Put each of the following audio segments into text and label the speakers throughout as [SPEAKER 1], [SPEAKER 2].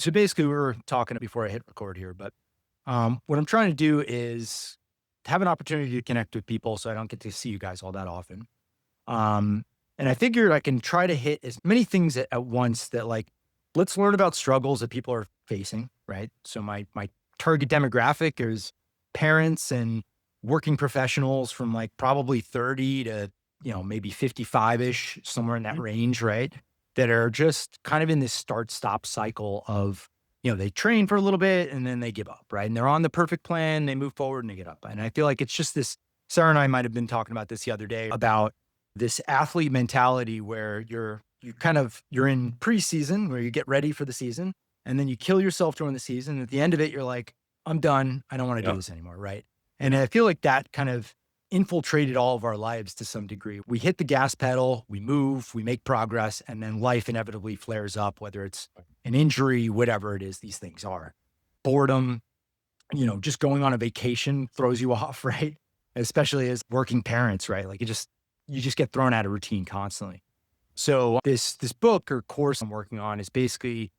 [SPEAKER 1] So basically, we were talking before I hit record here, but what I'm trying to do is have an opportunity to connect with people so I don't get to see you guys all that often. Um, and I figured I can try to hit as many things at once that like, let's learn about struggles that people are facing, right? So my target demographic is parents and working professionals from like probably 30 to, maybe 55-ish, somewhere in that
[SPEAKER 2] Mhm.
[SPEAKER 1] range, right? That are just kind of in this start-stop cycle of, they train for a little bit and then they give up, right? And they're on the perfect plan, they move forward and they get up. And I feel like it's just this. Sarah and I might have been talking about this the other day about this athlete mentality where you're in preseason where you get ready for the season and then you kill yourself during the season. At the end of it, you're like, I'm done. I don't want to do
[SPEAKER 2] Yeah.
[SPEAKER 1] this anymore. Right. And I feel like that kind of infiltrated all of our lives to some degree. We hit the gas pedal, we move, we make progress, and then life inevitably flares up, whether it's an injury, whatever it is, these things are. Boredom, just going on a vacation throws you off, right? Especially as working parents, right? Like you just get thrown out of routine constantly. So this book or course I'm working on is basically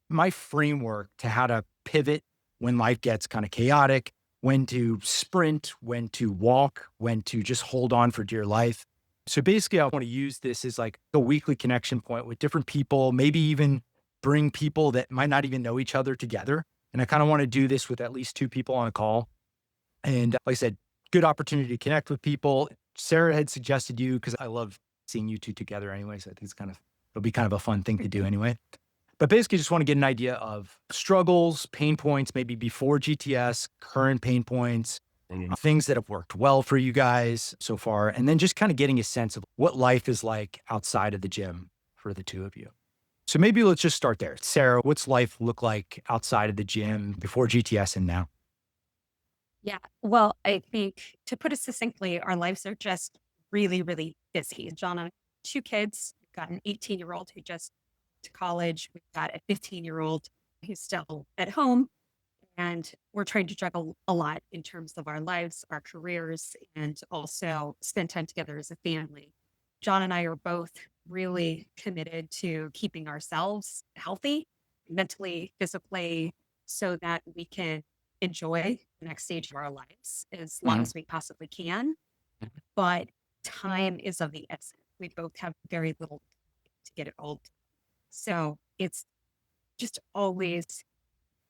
[SPEAKER 1] my framework to how to pivot when life gets kind of chaotic, when to sprint, when to walk, when to just hold on for dear life. So basically, I want to use this as like a weekly connection point with different people, maybe even bring people that might not even know each other together. And I kind of want to do this with at least two people on a call. And like I said, good opportunity to connect with people. Sarah had suggested you because I love seeing you two together anyway. So I think it'll be kind of a fun thing to do anyway. But basically, just want to get an idea of struggles, pain points, maybe before GTS, current pain points,
[SPEAKER 2] Mhm.
[SPEAKER 1] things that have worked well for you guys so far, and then just kind of getting a sense of what life is like outside of the gym for the two of you. So maybe let's just start there. Sarah, what's life look like outside of the gym before GTS and now?
[SPEAKER 2] Yeah. Well, I think to put it succinctly, our lives are just really, really busy. John and I have two kids. We've got an 18-year-old who just to college. We've got a 15-year-old who's still at home. And we're trying to juggle a lot in terms of our lives, our careers, and also spend time together as a family. John and I are both really committed to keeping ourselves healthy, mentally, physically, so that we can enjoy the next stage of our lives as long
[SPEAKER 1] Mhm.
[SPEAKER 2] as we possibly can. But time is of the essence. We both have very little to get it old. So it's just always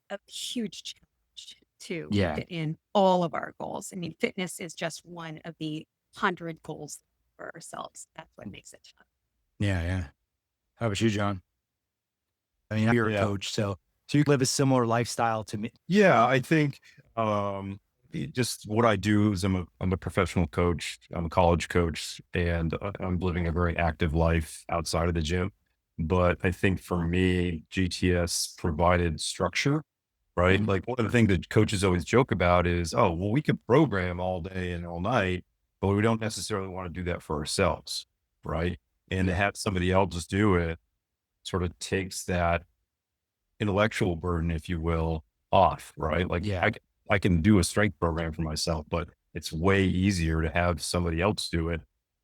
[SPEAKER 2] a huge challenge to
[SPEAKER 1] Yeah.
[SPEAKER 2] fit in all of our goals. I mean, fitness is just one of the 100 goals for ourselves. That's what makes it fun.
[SPEAKER 1] Yeah. Yeah. How about you, John? I mean, you're a
[SPEAKER 2] Yeah.
[SPEAKER 1] coach, so you live a similar lifestyle to me.
[SPEAKER 2] Yeah, I think just what I do is I'm a professional coach. I'm a college coach, and I'm living a very active life outside of the gym. But I think for me, GTS provided structure, right?
[SPEAKER 1] Mhm.
[SPEAKER 2] Like one of the things that coaches always joke about is, oh, well, we could program all day and all night, but we don't necessarily want to do that for ourselves, right? And to
[SPEAKER 1] Yeah.
[SPEAKER 2] have somebody else do it sort of takes that intellectual burden, if you will, off, right? Like
[SPEAKER 1] Yeah.
[SPEAKER 2] I can do a strength program for myself, but it's way easier to have somebody else do it.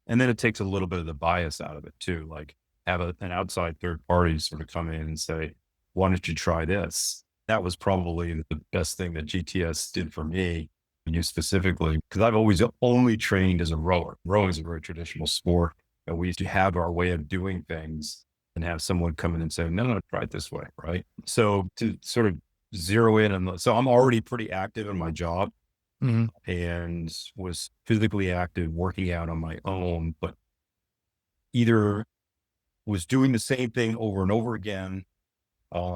[SPEAKER 2] And then it takes a little bit of the bias out of it too. Like have an outside third party sort of come in and say, why don't you try this? That was probably the best thing that GTS did for me and you specifically, because I've always only trained as a rower. Rowing is a very traditional sport. And we used to have our way of doing things and have someone come in and say, no, no, try it this way. Right. So to sort of zero in on, so I'm already pretty active in my job
[SPEAKER 1] Mhm.
[SPEAKER 2] and was physically active working out on my own, but either was doing the same thing over and over again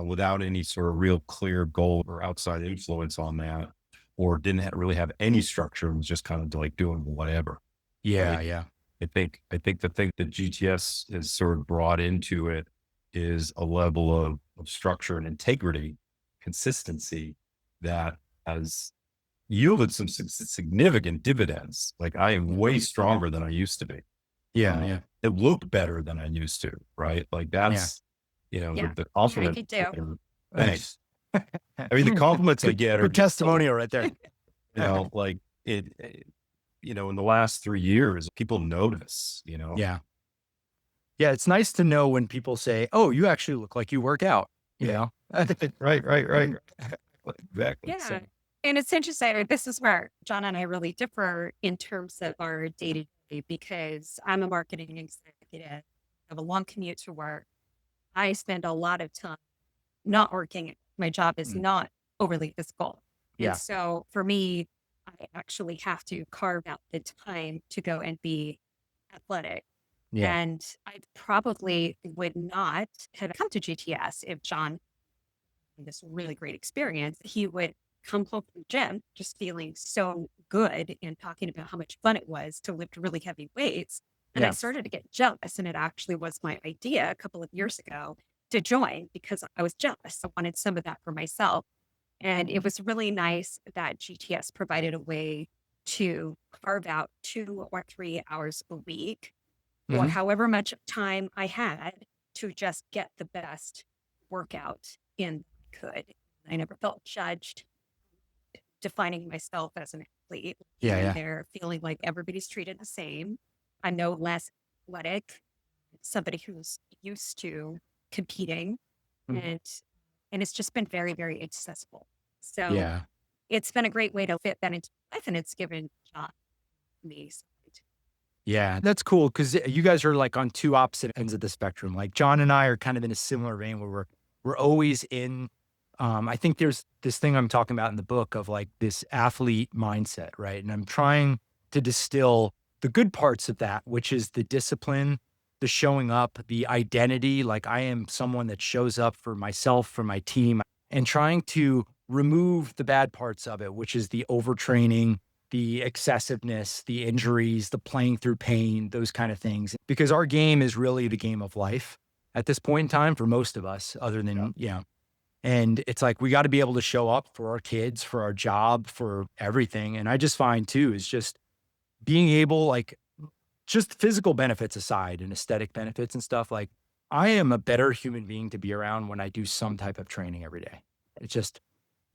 [SPEAKER 2] without any sort of real clear goal or outside influence on that, or didn't really have any structure and was just kind of like doing whatever.
[SPEAKER 1] Yeah.
[SPEAKER 2] Right.
[SPEAKER 1] Yeah.
[SPEAKER 2] I think the thing that GTS has sort of brought into it is a level of structure and integrity, consistency that has yielded some significant dividends. Like I am way stronger than I used to be.
[SPEAKER 1] Yeah. Yeah.
[SPEAKER 2] It looked better than I used to, right? Like
[SPEAKER 1] Yeah.
[SPEAKER 2] that's,
[SPEAKER 3] Yeah,
[SPEAKER 2] the
[SPEAKER 3] I
[SPEAKER 2] compliment.
[SPEAKER 3] could do.
[SPEAKER 2] Thanks. I mean, the compliments I
[SPEAKER 1] Good
[SPEAKER 2] get are
[SPEAKER 1] good
[SPEAKER 2] just so,
[SPEAKER 1] testimonial right there.
[SPEAKER 2] like in the last 3 years, people notice.
[SPEAKER 1] Yeah. Yeah, it's nice to know when people say, "Oh, you actually look like you work out." you know?
[SPEAKER 3] Right, right, right. Exactly. So,
[SPEAKER 2] Yeah. And it's interesting. This is where John and I really differ in terms of our day to day because I'm a marketing executive. I have a long commute to work. I spend a lot of time not working. My job is
[SPEAKER 1] Mm,
[SPEAKER 2] not overly physical. And
[SPEAKER 1] yeah,
[SPEAKER 2] so for me, I actually have to carve out the time to go and be athletic.
[SPEAKER 1] yeah,
[SPEAKER 2] And I probably would not have come to GTS if John had this really great experience. He would come home from the gym just feeling so good and talking about how much fun it was to lift really heavy weights. And I
[SPEAKER 1] yeah.
[SPEAKER 2] started to get jealous. And it actually was my idea a couple of years ago to join because I was jealous. I wanted some of that for myself. And it was really nice that GTS provided a way to carve out 2 or 3 hours a week or
[SPEAKER 1] Mhm.
[SPEAKER 2] however much time I had to just get the best workout in I could. I never felt judged defining myself as an athlete,
[SPEAKER 1] Yeah,
[SPEAKER 2] being
[SPEAKER 1] yeah.
[SPEAKER 2] there, feeling like everybody's treated the same. I'm no less athletic, somebody who's used to competing
[SPEAKER 1] Mhm.
[SPEAKER 2] and and it's just been very, very accessible. So
[SPEAKER 1] Yeah.
[SPEAKER 2] it's been a great way to fit that into life and it's given John me something.
[SPEAKER 1] Yeah, that's cool because you guys are, like, on 2 opposite ends of the spectrum. Like, John and I are kind of in a similar vein where we're always in I think there's this thing I'm talking about in the book of, like, this athlete mindset, right? And I'm trying to distill the good parts of that, which is the discipline, the showing up, the identity, like, I am someone that shows up for myself, for my team, and trying to remove the bad parts of it, which is the overtraining, the excessiveness, the injuries, the playing through pain, those kind of things. Because our game is really the game of life at this point in time for most of us, other
[SPEAKER 3] yeah.
[SPEAKER 1] than, and it's like we got to be able to show up for our kids, for our job, for everything. And I just find too, is just being able, like, just physical benefits aside and aesthetic benefits and stuff, like, I am a better human being to be around when I do some type of training every day. It's just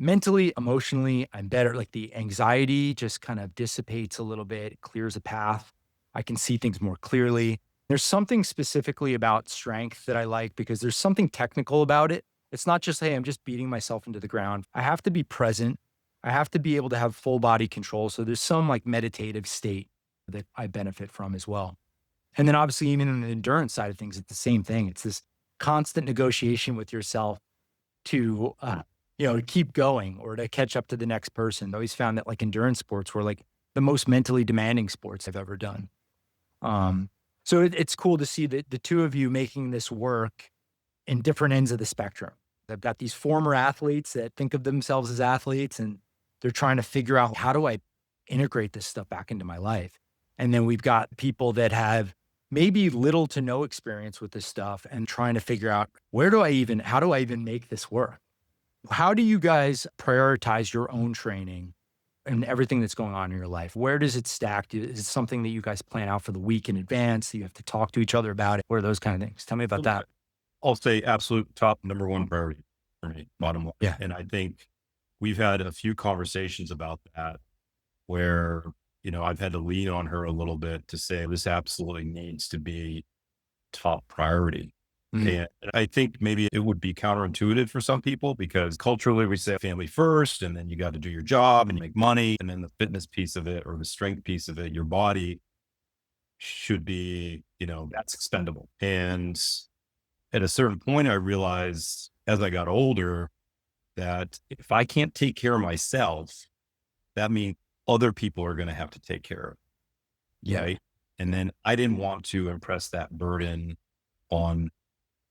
[SPEAKER 1] mentally, emotionally, I'm better. Like the anxiety just kind of dissipates a little bit, it clears a path. I can see things more clearly. There's something specifically about strength that I like because there's something technical about it. It's not just, hey, I'm just beating myself into the ground. I have to be present. I have to be able to have full body control. So there's some like meditative state that I benefit from as well. And then obviously, even in the endurance side of things, it's the same thing. It's this constant negotiation with yourself to, keep going or to catch up to the next person. I always found that like endurance sports were like the most mentally demanding sports I've ever done. Um, so it's cool to see that the two of you making this work in different ends of the spectrum. I've got these former athletes that think of themselves as athletes and they're trying to figure out how do I integrate this stuff back into my life. And then we've got people that have maybe little to no experience with this stuff and trying to figure out how do I even make this work? How do you guys prioritize your own training and everything that's going on in your life? Where does it stack? Is it something that you guys plan out for the week in advance? That you have to talk to each other about it? What are those kind of things? Tell me about that.
[SPEAKER 3] I'll say absolute top number one priority for me, bottom line.
[SPEAKER 1] Yeah.
[SPEAKER 3] And I think we've had a few conversations about that where, I've had to lean on her a little bit to say this absolutely needs to be top priority.
[SPEAKER 1] Mhm.
[SPEAKER 3] And I think maybe it would be counterintuitive for some people because culturally we say family first, and then you got to do your job and you make money. And then the fitness piece of it or the strength piece of it, your body should be, that's expendable. And at a certain point, I realized as I got older that if I can't take care of myself, that means other people are going to have to take care of it.
[SPEAKER 1] Yeah.
[SPEAKER 3] Right. And then I didn't want to impress that burden on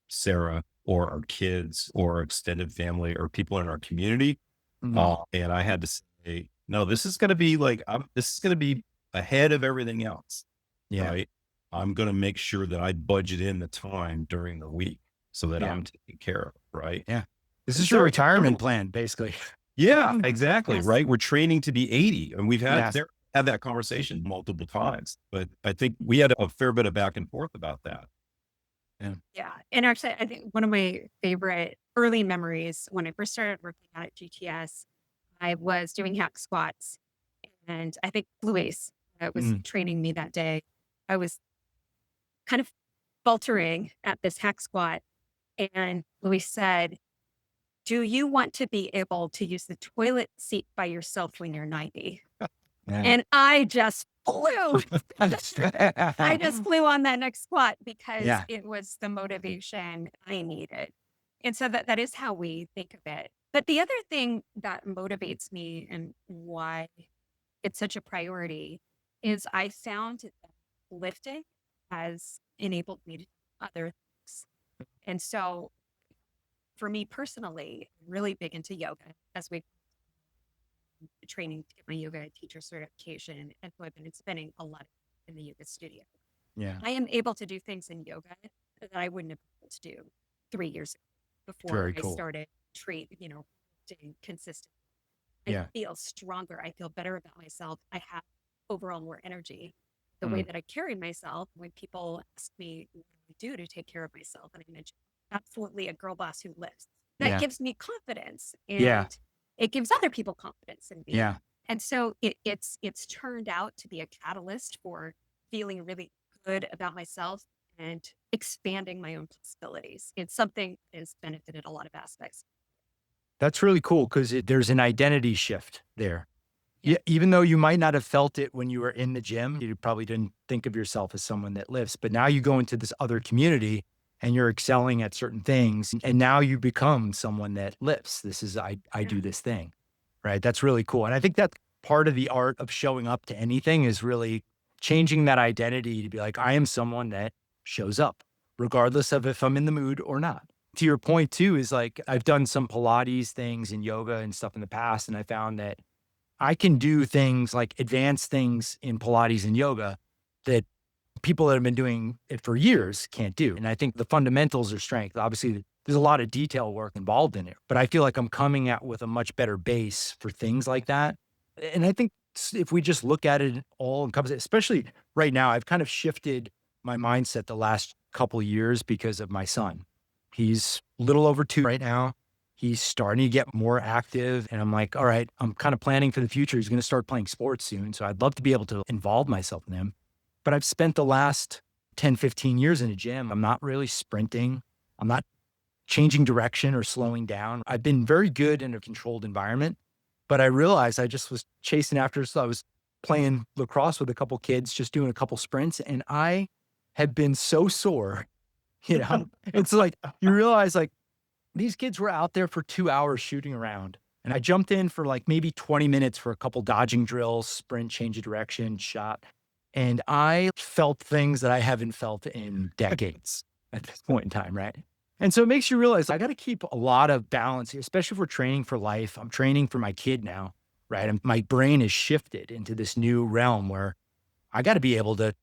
[SPEAKER 3] Sarah or our kids or our extended family or people in our community.
[SPEAKER 1] Mhm.
[SPEAKER 3] And I had to say, no, this is going to be this is going to be ahead of everything else.
[SPEAKER 1] Yeah.
[SPEAKER 3] Right. I'm going to make sure that I budget in the time during the week so that
[SPEAKER 1] Yeah.
[SPEAKER 3] I'm taken care of. Right.
[SPEAKER 1] Yeah. This
[SPEAKER 3] And
[SPEAKER 1] is your
[SPEAKER 3] Sarah,
[SPEAKER 1] retirement plan, basically.
[SPEAKER 3] yeah, exactly.
[SPEAKER 2] Yes.
[SPEAKER 3] Right. We're training to be 80 and we've
[SPEAKER 1] Yes.
[SPEAKER 3] had that conversation multiple times, but I think we had a fair bit of back and forth about that.
[SPEAKER 1] Yeah.
[SPEAKER 2] Yeah. And actually, I think one of my favorite early memories when I first started working out at GTS, I was doing hack squats. And I think Luis was
[SPEAKER 1] Mhm.
[SPEAKER 2] training me that day. I was kind of faltering at this hack squat. And Luis said, do you want to be able to use the toilet seat by yourself when you're 90?
[SPEAKER 1] Yeah.
[SPEAKER 2] And I just flew. I just flew on that next squat because
[SPEAKER 1] Yeah.
[SPEAKER 2] it was the motivation I needed. And so that is how we think of it. But the other thing that motivates me and why it's such a priority is I found that lifting has enabled me to do other things. And so for me personally, I'm really big into yoga as we training to get my yoga teacher certification. And so I've been spending a lot in the yoga studio.
[SPEAKER 1] Yeah.
[SPEAKER 2] I am able to do things in yoga that I wouldn't have been able to do 3 years ago before
[SPEAKER 1] Very
[SPEAKER 2] I
[SPEAKER 1] cool.
[SPEAKER 2] started doing consistent. I
[SPEAKER 1] Yeah.
[SPEAKER 2] feel stronger. I feel better about myself. I have overall more energy. The way that I carry myself, when people ask me what I do to take care of myself, and I mention absolutely a girl boss who lifts, that
[SPEAKER 1] Yeah.
[SPEAKER 2] gives me confidence,
[SPEAKER 1] Yeah.
[SPEAKER 2] and it gives other people confidence in me.
[SPEAKER 1] Yeah.
[SPEAKER 2] And so it's turned out to be a catalyst for feeling really good about myself and expanding my own possibilities. It's something that has benefited a lot of aspects.
[SPEAKER 1] That's really cool because there's an identity shift there.
[SPEAKER 2] Yeah.
[SPEAKER 1] Yeah, even though you might not have felt it when you were in the gym, you probably didn't think of yourself as someone that lifts, but now you go into this other community and you're excelling at certain things, and now you become someone that lifts. This is I do this thing, right? That's really cool. And I think that's part of the art of showing up to anything is really changing that identity to be like, I am someone that shows up, regardless of if I'm in the mood or not. To your point too, is like I've done some Pilates things and yoga and stuff in the past, and I found that I can do things like advanced things in Pilates and yoga that people that have been doing it for years can't do. And I think the fundamentals are strength. Obviously, there's a lot of detail work involved in it, but I feel like I'm coming out with a much better base for things like that. And I think if we just look at it all encompass, especially right now, I've kind of shifted my mindset the last couple of years because of my son. He's a little over 2 right now. He's starting to get more active. And I'm like, all right, I'm kind of planning for the future. He's going to start playing sports soon. So I'd love to be able to involve myself in him. But I've spent the last 10, 15 years in a gym. I'm not really sprinting. I'm not changing direction or slowing down. I've been very good in a controlled environment, but I realized I just was chasing after. So I was playing lacrosse with a couple kids, just doing a couple sprints, and I had been so sore. It's like you realize like these kids were out there for 2 hours shooting around. And I jumped in for like maybe 20 minutes for a couple dodging drills, sprint, change of direction, shot. And I felt things that I haven't felt in decades at this point in time, right? And so it makes you realize I got to keep a lot of balance, especially if we're training for life. I'm training for my kid now, right? And my brain is shifted into this new realm where I got to be able to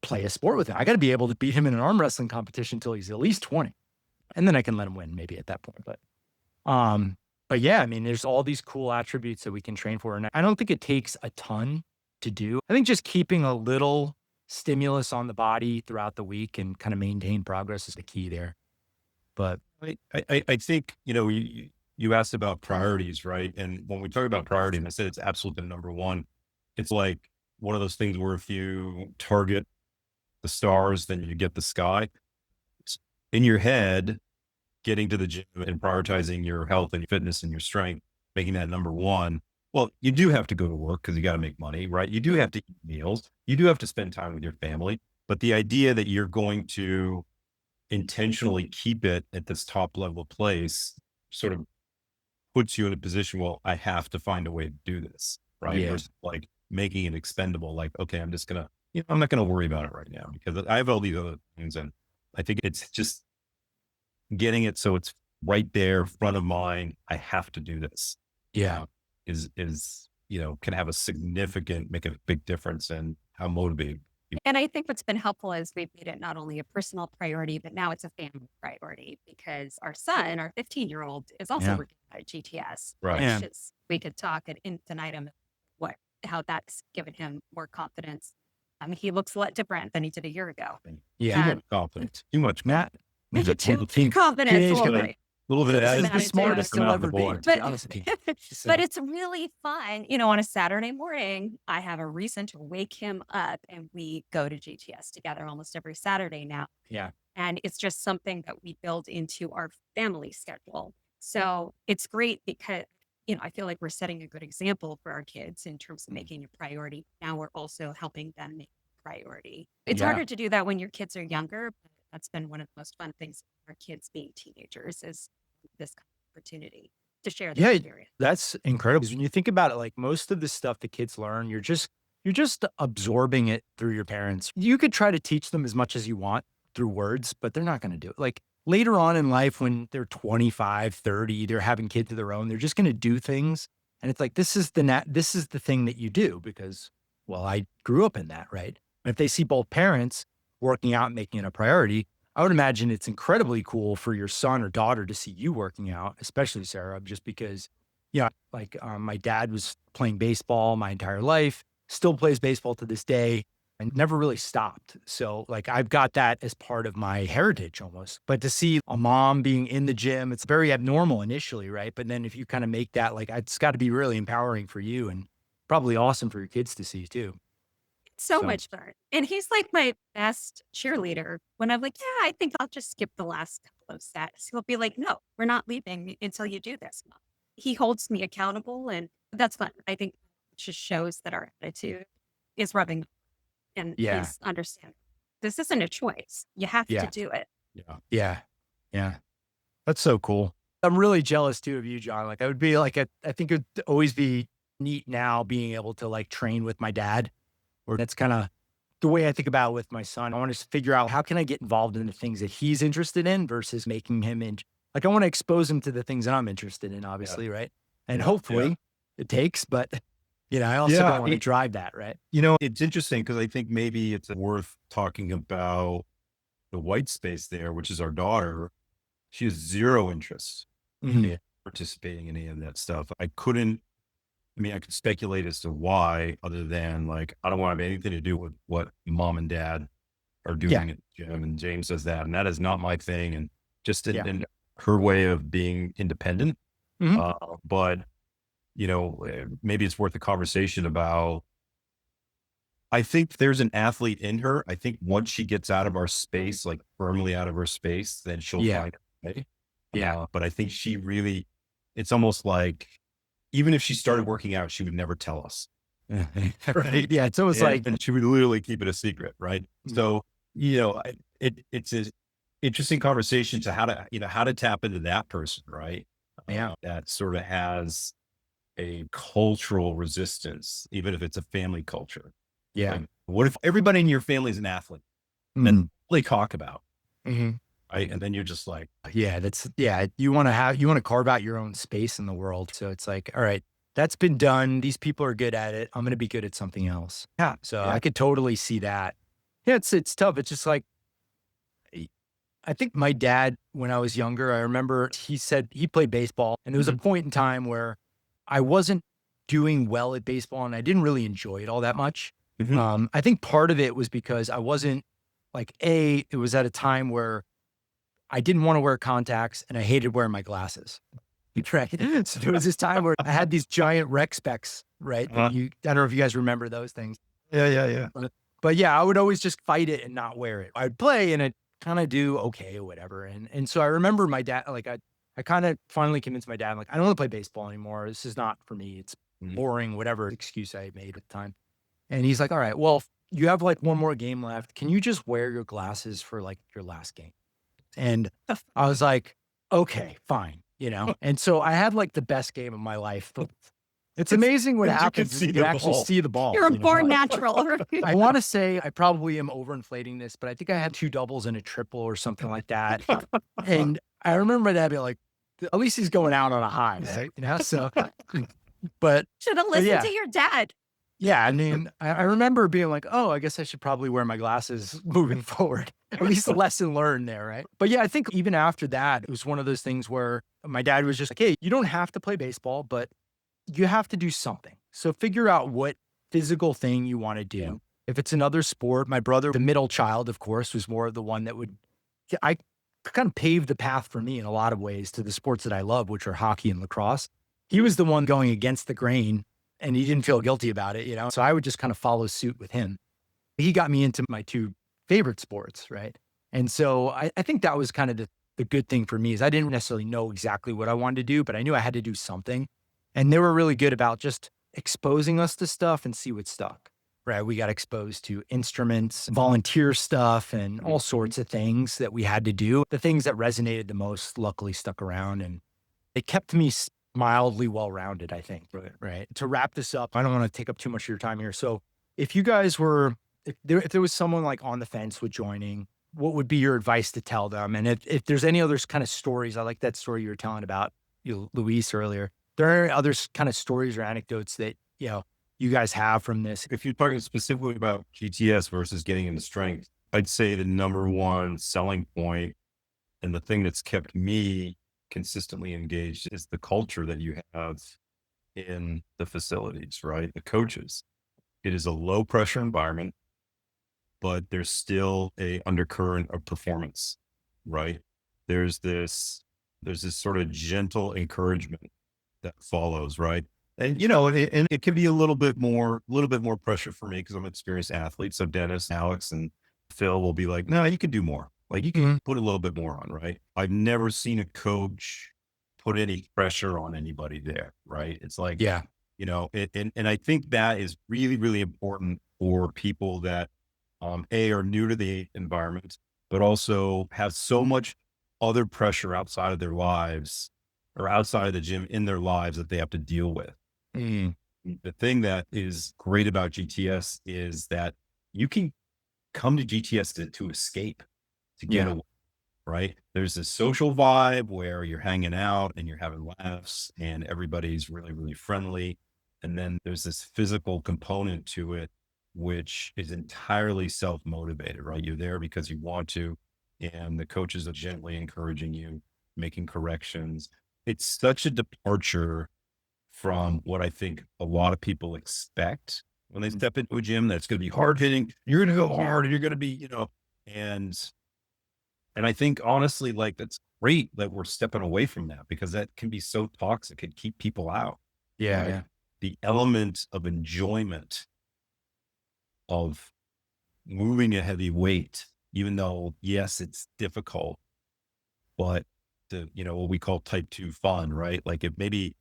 [SPEAKER 1] play a sport with him. I got to be able to beat him in an arm wrestling competition until he's at least 20. And then I can let him win maybe at that point. But yeah, I mean, there's all these cool attributes that we can train for. And I don't think it takes a ton to do. I think just keeping a little stimulus on the body throughout the week and kind of maintain progress is the key there. But
[SPEAKER 3] I think, you asked about priorities, right? And when we talk about priority, and I said it's absolutely the number one, it's like one of those things where if you target the stars, then you get the sky. In your head, getting to the gym and prioritizing your health and your fitness and your strength, making that number one. Well, you do have to go to work because you got to make money, right? You do have to eat meals. You do have to spend time with your family. But the idea that you're going to intentionally keep it at this top level place sort of puts you in a position, well, I have to find a way to do this, right?
[SPEAKER 1] yeah,
[SPEAKER 3] Versus like making it expendable, like, okay, I'm just gonna, I'm not gonna worry about it right now because I have all these other things. And I think it's just getting it so it's right there, front of mind. I have to do this.
[SPEAKER 1] yeah,
[SPEAKER 3] Is can have make a big difference in how motivated.
[SPEAKER 2] And I think what's been helpful is we've made it not only a personal priority, but now it's a family priority because our son, our 15-year-old, is also
[SPEAKER 1] Yeah.
[SPEAKER 2] working at GTS.
[SPEAKER 3] Right.
[SPEAKER 1] Yeah.
[SPEAKER 2] Which is, we could talk at infinitum how that's given him more confidence. He looks a lot different than he did a year ago.
[SPEAKER 1] yeah.
[SPEAKER 3] Too much confidence. Too much.
[SPEAKER 1] Matt,
[SPEAKER 2] Maybe too
[SPEAKER 1] teen-
[SPEAKER 2] confidence.
[SPEAKER 1] teenage
[SPEAKER 2] a little
[SPEAKER 1] kid.
[SPEAKER 2] bit.
[SPEAKER 3] A little bit of
[SPEAKER 2] This is
[SPEAKER 3] that.
[SPEAKER 2] the
[SPEAKER 3] It's
[SPEAKER 2] smartest
[SPEAKER 3] coming
[SPEAKER 1] he'll
[SPEAKER 3] out the
[SPEAKER 1] ever be.
[SPEAKER 3] board.
[SPEAKER 1] To be honest with you.
[SPEAKER 2] But it's really fun. On a Saturday morning, I have a reason to wake him up and we go to GTS together almost every Saturday now.
[SPEAKER 1] Yeah.
[SPEAKER 2] And it's just something that we build into our family schedule. So it's great because, I feel like we're setting a good example for our kids in terms of making a priority. Now we're also helping them make a priority. It's
[SPEAKER 1] Yeah.
[SPEAKER 2] harder to do that when your kids are younger, but that's been one of the most fun things for our kids being teenagers is this kind of opportunity to share their
[SPEAKER 1] Yeah,
[SPEAKER 2] experience.
[SPEAKER 1] that's incredible. 'Cause when you think about it, like most of the stuff the kids learn, you're just absorbing it through your parents. You could try to teach them as much as you want through words, but they're not going to do it. Like later on in life, when they're 25, 30, they're having kids of their own, they're just going to do things. And it's like, this is the thing that you do because, well, I grew up in that, right? And if they see both parents working out and making it a priority, I would imagine it's incredibly cool for your son or daughter to see you working out, especially Sarah, just because, like my dad was playing baseball my entire life, still plays baseball to this day, and never really stopped. So, like, I've got that as part of my heritage almost. But to see a mom being in the gym, it's very abnormal initially, right? But then if you kind of make that, like, it's got to be really empowering for you and probably awesome for your kids to see too.
[SPEAKER 2] So
[SPEAKER 1] So,
[SPEAKER 2] much fun. And he's like my best cheerleader. When I'm like, yeah, I think I'll just skip the last couple of sets. He'll be like, no, we're not leaving until you do this, Mom. He holds me accountable, and that's fun. I think it just shows that our attitude is rubbing and
[SPEAKER 1] yeah,
[SPEAKER 2] he's understanding. This isn't a choice. You have to
[SPEAKER 1] yeah,
[SPEAKER 2] do it.
[SPEAKER 3] Yeah.
[SPEAKER 1] yeah, yeah. That's so cool. I'm really jealous too of you, John. Like I would be like, I think it'd always be neat now being able to like train with my dad, or that's kind of the way I think about it with my son. I want to figure out how can I get involved in the things that he's interested in versus making him in. Like I want to expose him to the things that I'm interested in,
[SPEAKER 3] Yeah.
[SPEAKER 1] obviously, right? And
[SPEAKER 3] Yeah. Yeah.
[SPEAKER 1] hopefully it takes, but I also
[SPEAKER 3] Yeah.
[SPEAKER 1] don't want to drive that, right?
[SPEAKER 3] It's interesting because I think maybe it's worth talking about the white space there, which is our daughter. She has zero interest
[SPEAKER 1] Mhm.
[SPEAKER 3] in participating in any of that stuff. I could speculate as to why, other than like, I don't want to have anything to do with what mom and dad are
[SPEAKER 1] Yeah,
[SPEAKER 3] doing at the gym. And James does that. And that is not my thing. And just
[SPEAKER 1] yeah,
[SPEAKER 3] in her way of being independent.
[SPEAKER 1] mhm,
[SPEAKER 3] But, maybe it's worth a conversation about. I think there's an athlete in her. I think once she gets out of our space, like firmly out of her space, then she'll
[SPEAKER 1] yeah,
[SPEAKER 3] find her way.
[SPEAKER 1] yeah.
[SPEAKER 3] But I think it's almost like, even if she started working out, she would never tell us. Right.
[SPEAKER 1] Yeah, it's almost like,
[SPEAKER 3] And she would literally keep it a secret. Right.
[SPEAKER 1] mm,
[SPEAKER 3] So, it's an interesting conversation to how to tap into that person. Right.
[SPEAKER 1] yeah,
[SPEAKER 3] That sort of has a cultural resistance, even if it's a family culture.
[SPEAKER 1] yeah.
[SPEAKER 3] Like, what if everybody in your family is an athlete? That's
[SPEAKER 1] Mhm,
[SPEAKER 3] all they talk about,
[SPEAKER 1] mhm.
[SPEAKER 3] right? And then you're just like,
[SPEAKER 1] Yeah, you want to carve out your own space in the world. So it's like, all right, that's been done. These people are good at it. I'm going to be good at something else.
[SPEAKER 3] yeah,
[SPEAKER 1] So
[SPEAKER 3] yeah,
[SPEAKER 1] I could totally see that. Yeah, it's tough. It's just like I I think my dad when I was younger, I remember he said he played baseball and there was a
[SPEAKER 3] mhm,
[SPEAKER 1] point in time where I wasn't doing well at baseball and I didn't really enjoy it all that much.
[SPEAKER 3] mhm,
[SPEAKER 1] I think part of it was because I wasn't like it was at a time where I didn't wanna wear contacts, and I hated wearing my glasses. Right? So there was this time where I had these giant rec specs, right?
[SPEAKER 3] uh-huh,
[SPEAKER 1] I don't know if you guys remember those things.
[SPEAKER 3] yeah, yeah, yeah,
[SPEAKER 1] But yeah, I would always just fight it and not wear it. I'd play and I'd kinda do okay or whatever, and so I remember my dad like, I kinda finally convinced my dad, like, "I don't wanna play baseball anymore. This is not for me. It's
[SPEAKER 3] mhm,
[SPEAKER 1] boring," whatever excuse I made at the time. And he's like, "All right, well, you have, like, 1 more game left. Can you just wear your glasses for, like, your last game?" And I was like, "Okay, fine," And so I had, like, the best game of my life. It's amazing what
[SPEAKER 3] because you can
[SPEAKER 1] happens when
[SPEAKER 3] see
[SPEAKER 1] you can
[SPEAKER 3] the
[SPEAKER 1] actually
[SPEAKER 3] ball.
[SPEAKER 1] see the ball,
[SPEAKER 2] You're a born natural.
[SPEAKER 1] I wanna say I probably am overinflating this, but I think I had 2 doubles and a triple or something like that. And I remember my dad being like, "At least he's going out on a high," right? So, but
[SPEAKER 2] Should have listened
[SPEAKER 1] yeah.
[SPEAKER 2] to your dad.
[SPEAKER 1] Yeah, I mean, I remember being like, "Oh, I guess I should probably wear my glasses moving forward." At least a lesson learned there, right? But yeah, I think even after that, it was one of those things where my dad was just like, "Hey, you don't have to play baseball, but you have to do something. So figure out what physical thing you wanna
[SPEAKER 3] Yeah,
[SPEAKER 1] do." If it's another sport, my brother, the middle child, of course, was more of the one that would I kind of paved the path for me in a lot of ways to the sports that I love, which are hockey and lacrosse. He was the one going against the grain and he didn't feel guilty about it. So I would just kind of follow suit with him. He got me into my 2 favorite sports, right? And so I think that was kind of the good thing for me is I didn't necessarily know exactly what I wanted to do, but I knew I had to do something. And they were really good about just exposing us to stuff and see what stuck. Right. We got exposed to instruments, volunteer stuff, and all sorts of things that we had to do. The things that resonated the most luckily stuck around, and they kept me mildly well rounded, I think. Right. To wrap this up, I don't want to take up too much of your time here. So if you guys were, if there was someone like on the fence with joining, what would be your advice to tell them? And if there's any other kind of stories, I like that story you were telling about Luis earlier. There are other kind of stories or anecdotes that, you guys have from this.
[SPEAKER 3] If you're talking specifically about GTS versus getting into strength, I'd say the number one selling point and the thing that's kept me consistently engaged is the culture that you have in the facilities, right? The coaches. It is a low pressure environment, but there's still a undercurrent of performance, right? There's this sort of gentle encouragement that follows, right? And and it can be a little bit more pressure for me because I'm an experienced athlete. So Dennis, Alex, and Phil will be like, "No, you can do more. Like you can put a little bit more on, right?" I've never seen a coach put any pressure on anybody there, right? It's like,
[SPEAKER 1] Yeah.
[SPEAKER 3] and I think that is really, really important for people that are new to the environment, but also have so much other pressure outside of their lives or outside of the gym in their lives that they have to deal with.
[SPEAKER 1] Mm.
[SPEAKER 3] The thing that is great about GTS is that you can come to GTS to escape, to get
[SPEAKER 1] Yeah.
[SPEAKER 3] away, right? There's this social vibe where you're hanging out and you're having laughs and everybody's really, really friendly. And then there's this physical component to it, which is entirely self-motivated, right? You're there because you want to, and the coaches are gently encouraging you, making corrections. It's such a departure from what I think a lot of people expect when they step into a gym that's going to be hard hitting. You're going to go hard and you're going to be, and I think honestly, like that's great that we're stepping away from that because that can be so toxic and keep people out.
[SPEAKER 1] Yeah.
[SPEAKER 3] Right.
[SPEAKER 1] Yeah.
[SPEAKER 3] The element of enjoyment of moving a heavy weight, even though yes, it's difficult, but what we call type 2 fun, right? Like it maybe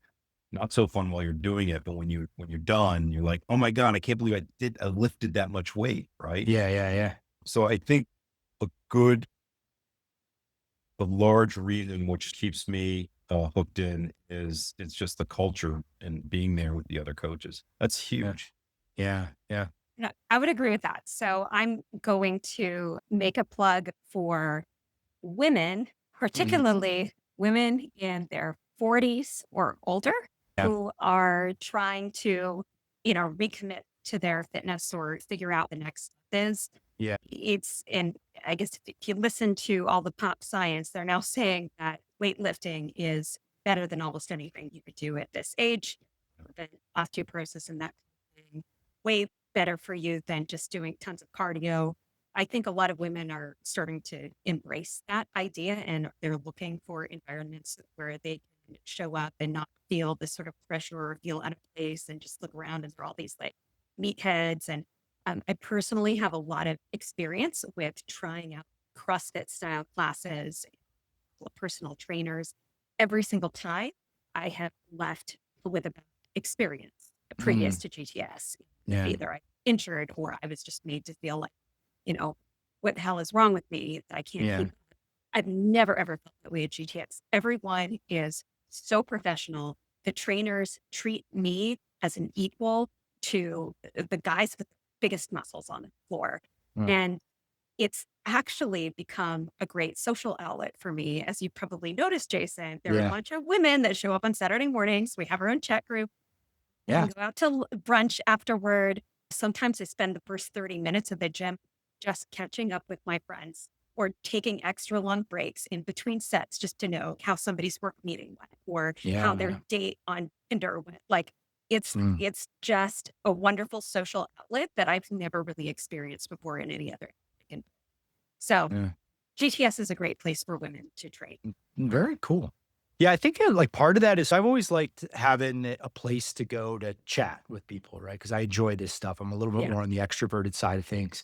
[SPEAKER 3] not so fun while you're doing it, but when you're done, you're like, oh my God, I can't believe I lifted that much weight. Right.
[SPEAKER 1] Yeah. Yeah. Yeah.
[SPEAKER 3] So I think a large reason which keeps me hooked in is it's just the culture and being there with the other coaches. That's
[SPEAKER 1] Yeah.
[SPEAKER 3] huge.
[SPEAKER 1] Yeah. Yeah.
[SPEAKER 2] No, I would agree with that. So I'm going to make a plug for women, particularly women in their 40s or older
[SPEAKER 1] Yeah.
[SPEAKER 2] who are trying to, recommit to their fitness or figure out the next step is.
[SPEAKER 1] Yeah.
[SPEAKER 2] And I guess if you listen to all the pop science, they're now saying that weightlifting is better than almost anything you could do at this age, than osteoporosis and that kind of thing. Way better for you than just doing tons of cardio. I think a lot of women are starting to embrace that idea and they're looking for environments where they can show up and not feel this sort of pressure or feel out of place and just look around and there are all these like meatheads. And I personally have a lot of experience with trying out CrossFit style classes, personal trainers. Every single time I have left with a experience previous to GTS.
[SPEAKER 1] Yeah.
[SPEAKER 2] Either I injured or I was just made to feel like, what the hell is wrong with me that I can't
[SPEAKER 1] Yeah.
[SPEAKER 2] keep. I've never ever felt that way at GTX. Everyone is so professional. The trainers treat me as an equal to the guys with the biggest muscles on the floor.
[SPEAKER 1] Mm.
[SPEAKER 2] And it's actually become a great social outlet for me. As you probably noticed, Jason, there are a
[SPEAKER 1] Yeah.
[SPEAKER 2] bunch of women that show up on Saturday mornings. We have our own chat group. We
[SPEAKER 1] Yeah.
[SPEAKER 2] can go out to brunch afterward. Sometimes I spend the first 30 minutes of the gym just catching up with my friends or taking extra long breaks in between sets just to know how somebody's work meeting went or how
[SPEAKER 1] Yeah.
[SPEAKER 2] their
[SPEAKER 1] Yeah.
[SPEAKER 2] date on Tinder went. Like it's
[SPEAKER 1] Mm.
[SPEAKER 2] it's just a wonderful social outlet that I've never really experienced before in any other. So
[SPEAKER 1] Yeah.
[SPEAKER 2] GTS is a great place for women to train.
[SPEAKER 1] Very cool. Yeah, I think like part of that is I've always liked having a place to go to chat with people, right? Because I enjoy this stuff. I'm a little bit
[SPEAKER 2] Yeah.
[SPEAKER 1] more on the extroverted side of things.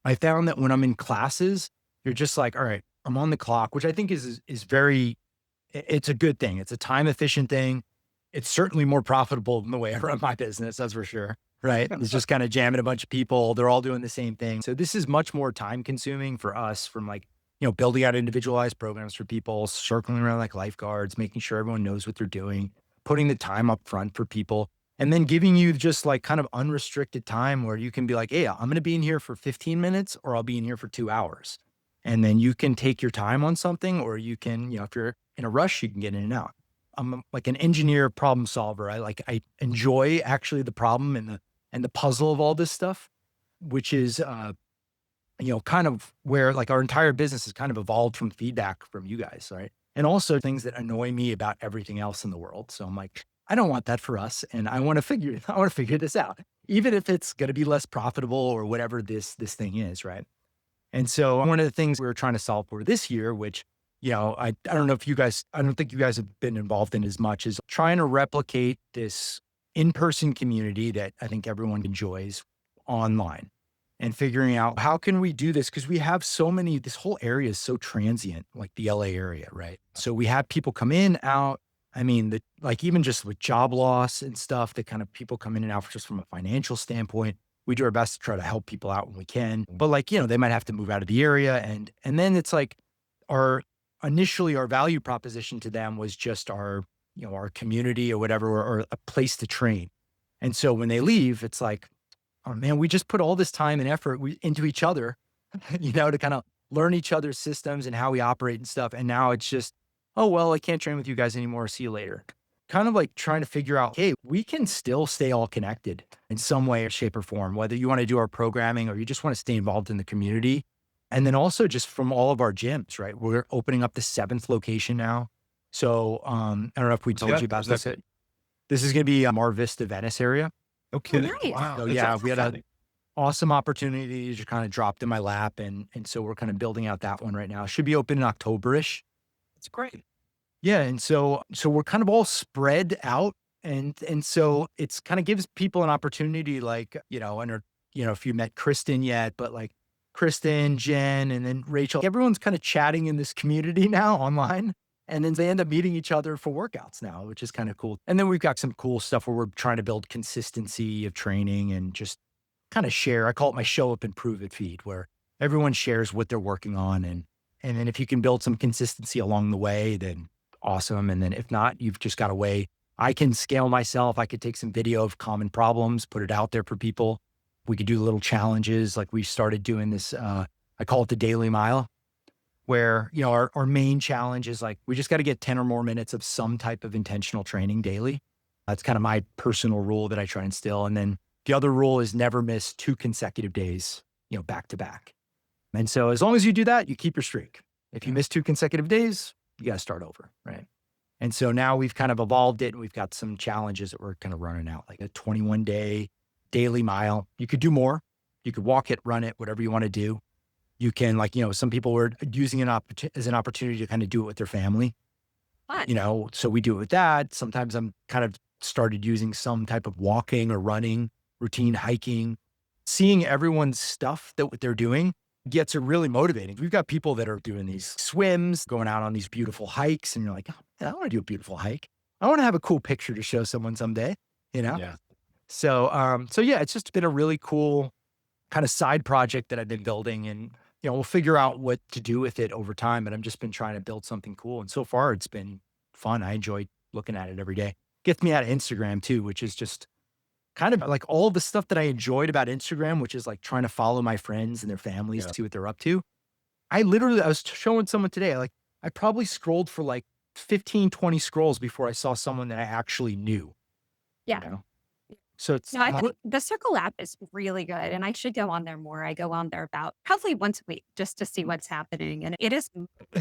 [SPEAKER 1] I found that when I'm in classes, you're just like, all right, I'm on the clock, which I think is very, it's a good thing. It's a time efficient thing. It's certainly more profitable than the way I run my business, that's for sure. Right. It's just kind of jamming a bunch of people. They're all doing the same thing. So this is much more time consuming for us from like, building out individualized programs for people, circling around like lifeguards, making sure everyone knows what they're doing, putting the time up front for people, and then giving you just like kind of unrestricted time where you can be like, hey, I'm going to be in here for 15 minutes or I'll be in here for 2 hours. And then you can take your time on something, or you can, if you're in a rush, you can get in and out. I'm like an engineer problem solver. I enjoy actually the problem and the puzzle of all this stuff, which is, kind of where like our entire business has kind of evolved from feedback from you guys, right? And also things that annoy me about everything else in the world. So I'm like, I don't want that for us, and I want to figure this out, even if it's going to be less profitable or whatever this thing is, right? And so one of the things we were trying to solve for this year, which, I don't know if you guys, I don't think you guys have been involved in as much, is trying to replicate this in-person community that I think everyone enjoys online, and figuring out how can we do this? Because we have so many, this whole area is so transient, like the LA area, right? So we have people come in, out. I mean, like even just with job loss and stuff, that kind of people come in and out just from a financial standpoint. We do our best to try to help people out when we can, but like, they might have to move out of the area. And then it's like initially our value proposition to them was just our community or whatever, or a place to train. And so when they leave, it's like, oh man, we just put all this time and effort into each other, to kind of learn each other's systems and how we operate and stuff. And now it's just, oh, well, I can't train with you guys anymore. See you later. Kind of like trying to figure out, hey, we can still stay all connected in some way, shape, or form, whether you want to do our programming or you just want to stay involved in the community. And then also just from all of our gyms, right? We're opening up the 7th location now. So I don't know if we told you about this. This is going to be Mar Vista, Venice area.
[SPEAKER 3] No kidding.
[SPEAKER 2] nice.
[SPEAKER 3] Wow.
[SPEAKER 1] So
[SPEAKER 3] that
[SPEAKER 1] yeah,
[SPEAKER 3] sounds
[SPEAKER 1] we had an
[SPEAKER 3] exciting.
[SPEAKER 1] awesome opportunity just kind of dropped in my lap. And so we're kind of building out that one right now. Should be open in October-ish.
[SPEAKER 3] It's great.
[SPEAKER 1] Yeah, and so we're kind of all spread out, and so it's kind of gives people an opportunity, like, if you met Kristen yet, but like Kristen, Jen, and then Rachel, everyone's kind of chatting in this community now online, and then they end up meeting each other for workouts now, which is kind of cool. And then we've got some cool stuff where we're trying to build consistency of training and just kind of share. I call it my show up and prove it feed, where everyone shares what they're working on, and then if you can build some consistency along the way, then awesome. And then if not, you've just got a way. I can scale myself. I could take some video of common problems, put it out there for people. We could do little challenges. Like we started doing this, I call it the daily mile, where, our main challenge is like, we just got to get 10 or more minutes of some type of intentional training daily. That's kind of my personal rule that I try and instill. And then the other rule is never miss 2 consecutive days, back to back. And so as long as you do that, you keep your streak. If you miss 2 consecutive days, you got to start over, right? And so now we've kind of evolved it, and we've got some challenges that we're kind of running out, like a 21-day daily mile. You could do more. You could walk it, run it, whatever you want to do. You can, like, some people were using it as an opportunity to kind of do it with their family.
[SPEAKER 2] Fun.
[SPEAKER 1] So we do it with that. Sometimes I'm kind of started using some type of walking or running routine, hiking, seeing everyone's stuff that what they're doing gets it really motivating. We've got people that are doing these swims, going out on these beautiful hikes, and you're like, oh, I want to do a beautiful hike. I want to have a cool picture to show someone someday,
[SPEAKER 3] Yeah.
[SPEAKER 1] So yeah, it's just been a really cool kind of side project that I've been building, and we'll figure out what to do with it over time. But I've just been trying to build something cool, and so far it's been fun. I enjoy looking at it every day. Gets me out of Instagram too, which is just kind of like all the stuff that I enjoyed about Instagram, which is like trying to follow my friends and their families,
[SPEAKER 3] Yeah.
[SPEAKER 1] see what they're up to. I was showing someone today, like I probably scrolled for like 15, 20 scrolls before I saw someone that I actually knew.
[SPEAKER 2] Yeah.
[SPEAKER 1] So it's,
[SPEAKER 2] No, I think the Circle app is really good, and I should go on there more. I go on there about probably once a week just to see what's happening, and it is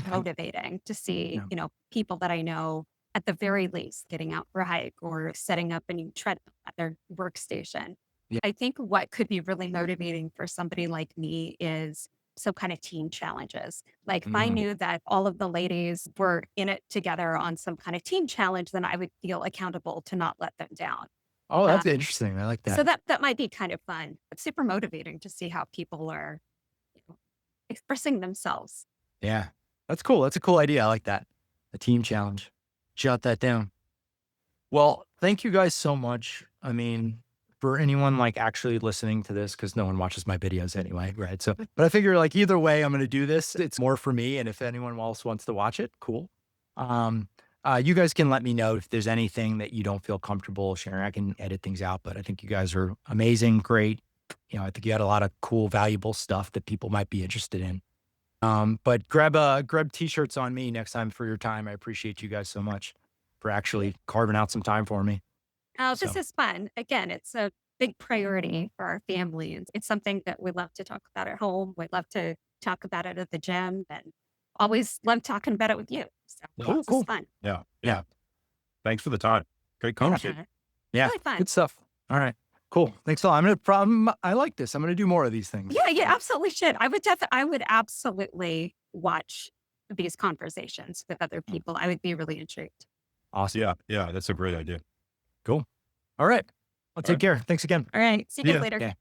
[SPEAKER 2] motivating to see,
[SPEAKER 1] Yeah.
[SPEAKER 2] people that I know at the very least getting out for a hike or setting up a new treadmill at their workstation.
[SPEAKER 1] Yeah.
[SPEAKER 2] I think what could be really motivating for somebody like me is some kind of team challenges. Like if I knew that all of the ladies were in it together on some kind of team challenge, then I would feel accountable to not let them down.
[SPEAKER 1] Oh,
[SPEAKER 2] Uh,
[SPEAKER 1] that's interesting. I like
[SPEAKER 2] so
[SPEAKER 1] that.
[SPEAKER 2] that might be kind of fun. It's super motivating to see how people are, expressing themselves.
[SPEAKER 1] Yeah. That's cool. That's a cool idea. I like that. A team challenge. Jot that down. Well, thank you guys so much. I mean, for anyone like actually listening to this, because no one watches my videos anyway, right? So, but I figure like either way, I'm going to do this. It's more for me. And if anyone else wants to watch it, cool. You guys can let me know if there's anything that you don't feel comfortable sharing. I can edit things out, but I think you guys are amazing, great. I think you had a lot of cool, valuable stuff that people might be interested in. But grab t-shirts on me next time for your time. I appreciate you guys so much for actually carving out some time for me.
[SPEAKER 2] Oh,
[SPEAKER 1] So,
[SPEAKER 2] this is fun. Again, it's a big priority for our family. And it's something that we love to talk about at home. We love to talk about it at the gym and always love talking about it with you. So
[SPEAKER 1] cool,
[SPEAKER 2] this is
[SPEAKER 1] cool.
[SPEAKER 2] fun.
[SPEAKER 3] Yeah.
[SPEAKER 1] Yeah.
[SPEAKER 3] Thanks for the time. Great conversation.
[SPEAKER 1] Yeah.
[SPEAKER 2] Really fun.
[SPEAKER 1] Good stuff. All right. Cool. Thanks a lot. I like this. I'm going to do more of these things.
[SPEAKER 2] Yeah, you absolutely should. I would absolutely watch these conversations with other people. I would be really intrigued.
[SPEAKER 1] Awesome.
[SPEAKER 3] Yeah. That's a great idea.
[SPEAKER 1] Cool. All right. I'll take
[SPEAKER 3] right.
[SPEAKER 1] care. Thanks again.
[SPEAKER 2] All right. See you
[SPEAKER 3] See
[SPEAKER 2] guys
[SPEAKER 3] ya.
[SPEAKER 2] later.
[SPEAKER 1] Yeah.